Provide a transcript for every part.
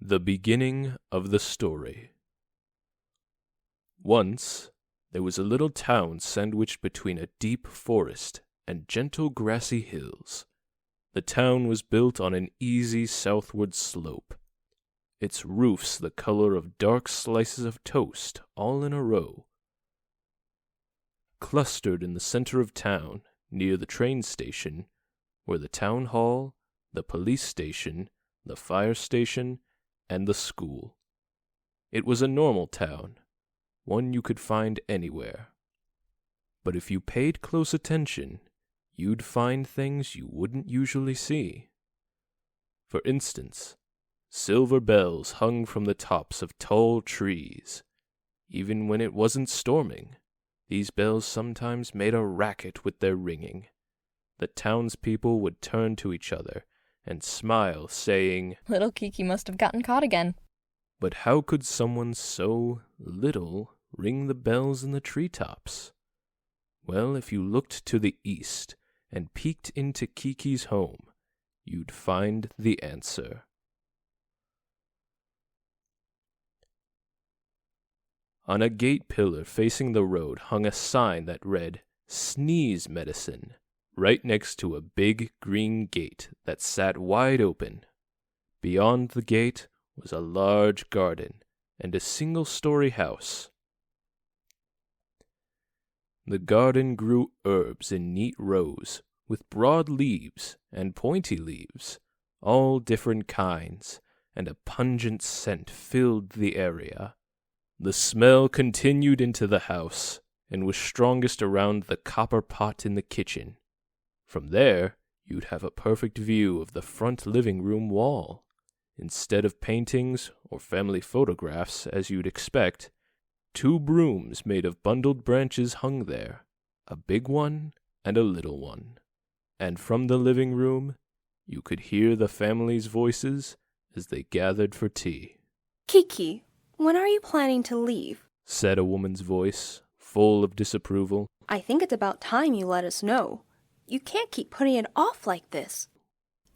The beginning of the story. Once, there was a little town sandwiched between a deep forest and gentle grassy hills. The town was built on an easy southward slope, its roofs the color of dark slices of toast all in a row. Clustered in the center of town, near the train station, were the town hall, the police station, the fire station, and the school. It was a normal town, one you could find anywhere. But if you paid close attention, you'd find things you wouldn't usually see. For instance, silver bells hung from the tops of tall trees. Even when it wasn't storming, these bells sometimes made a racket with their ringing. The townspeople would turn to each other and smile, saying, "Little Kiki must have gotten caught again." But how could someone so little ring the bells in the treetops? Well, if you looked to the east and peeked into Kiki's home, you'd find the answer. On a gate pillar facing the road hung a sign that read, "Sneeze Medicine," right next to a big green gate that sat wide open. Beyond the gate was a large garden and a single-story house. The garden grew herbs in neat rows, with broad leaves and pointy leaves, all different kinds, and a pungent scent filled the area. The smell continued into the house, and was strongest around the copper pot in the kitchen. From there, you'd have a perfect view of the front living room wall. Instead of paintings or family photographs, as you'd expect, 2 brooms made of bundled branches hung there, a big one and a little one. And from the living room, you could hear the family's voices as they gathered for tea. "Kiki, when are you planning to leave?" said a woman's voice, full of disapproval. "I think it's about time you let us know. You can't keep putting it off like this."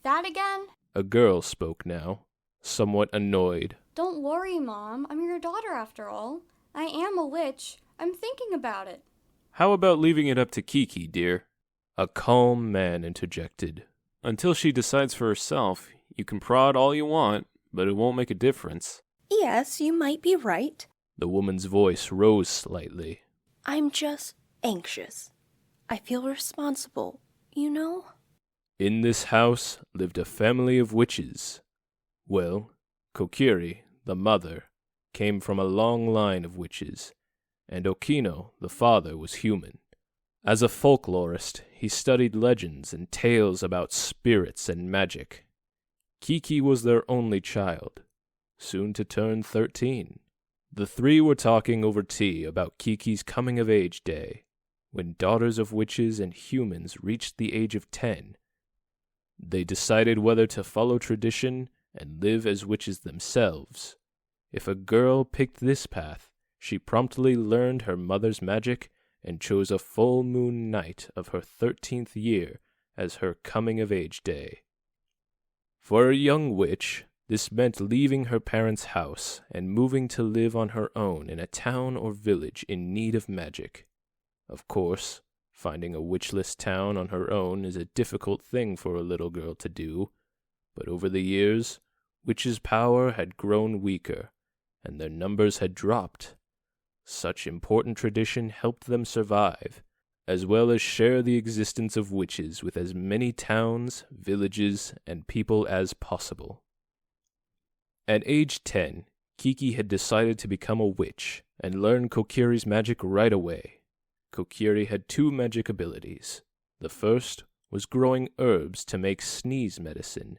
"That again?" A girl spoke now, somewhat annoyed. "Don't worry, Mom. I'm your daughter after all. I am a witch. I'm thinking about it." "How about leaving it up to Kiki, dear?" A calm man interjected. "Until she decides for herself, you can prod all you want, but it won't make a difference." "Yes, you might be right. The woman's voice rose slightly. I'm just anxious. I feel responsible, you know?" In this house lived a family of witches. Well, Kokiri, the mother, came from a long line of witches, and Okino, the father, was human. As a folklorist, he studied legends and tales about spirits and magic. Kiki was their only child, soon to turn 13. The 3 were talking over tea about Kiki's coming-of-age day. When daughters of witches and humans reached the age of 10, they decided whether to follow tradition and live as witches themselves. If a girl picked this path, she promptly learned her mother's magic and chose a full moon night of her 13th year as her coming-of-age day. For a young witch, this meant leaving her parents' house and moving to live on her own in a town or village in need of magic. Of course, finding a witchless town on her own is a difficult thing for a little girl to do, but over the years, witches' power had grown weaker, and their numbers had dropped. Such important tradition helped them survive, as well as share the existence of witches with as many towns, villages, and people as possible. At age 10, Kiki had decided to become a witch and learn Kokiri's magic right away. Kokiri had 2 magic abilities. The first was growing herbs to make sneeze medicine,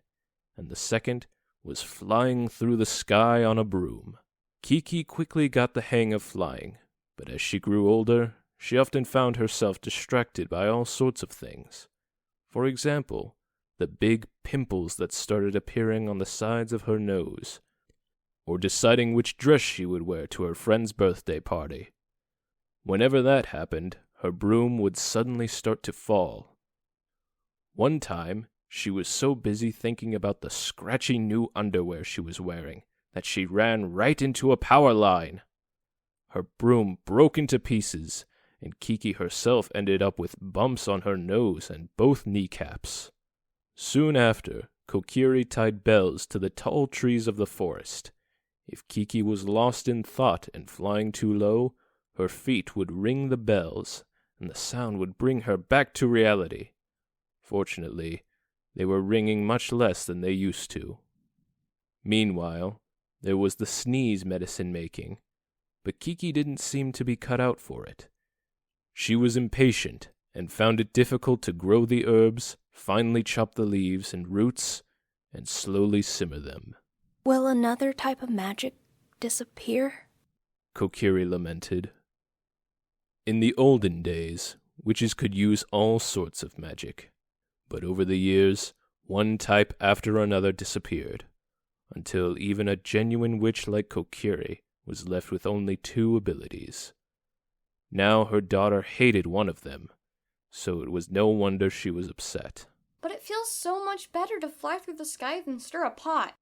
and the second was flying through the sky on a broom. Kiki quickly got the hang of flying, but as she grew older, she often found herself distracted by all sorts of things. For example, the big pimples that started appearing on the sides of her nose, or deciding which dress she would wear to her friend's birthday party. Whenever that happened, her broom would suddenly start to fall. One time, she was so busy thinking about the scratchy new underwear she was wearing that she ran right into a power line. Her broom broke into pieces, and Kiki herself ended up with bumps on her nose and both kneecaps. Soon after, Kokiri tied bells to the tall trees of the forest. If Kiki was lost in thought and flying too low, her feet would ring the bells, and the sound would bring her back to reality. Fortunately, they were ringing much less than they used to. Meanwhile, there was the sneeze medicine making, but Kiki didn't seem to be cut out for it. She was impatient and found it difficult to grow the herbs, finely chop the leaves and roots, and slowly simmer them. Will another type of magic disappear? Kokiri lamented. In the olden days, witches could use all sorts of magic, but over the years, one type after another disappeared, until even a genuine witch like Kokiri was left with only 2 abilities. Now her daughter hated one of them, so it was no wonder she was upset. But it feels so much better to fly through the sky than stir a pot.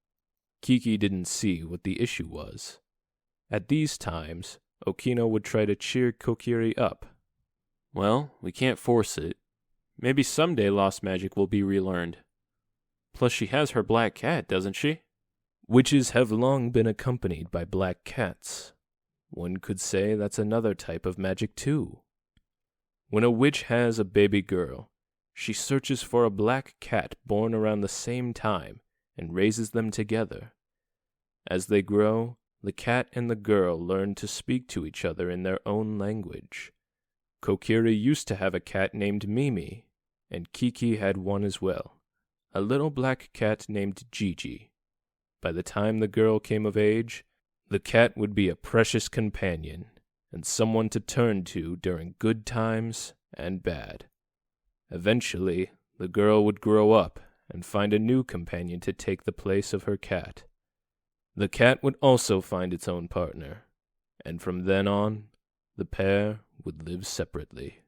Kiki didn't see what the issue was. At these times, Okino would try to cheer Kokiri up. Well, we can't force it. Maybe someday lost magic will be relearned. Plus she has her black cat, doesn't she? Witches have long been accompanied by black cats. One could say that's another type of magic too. When a witch has a baby girl, she searches for a black cat born around the same time and raises them together. As they grow, the cat and the girl learn to speak to each other in their own language. Kokiri used to have a cat named Mimi, and Kiki had one as well, a little black cat named Gigi. By the time the girl came of age, the cat would be a precious companion and someone to turn to during good times and bad. Eventually, the girl would grow up and find a new companion to take the place of her cat. The cat would also find its own partner, and from then on, the pair would live separately.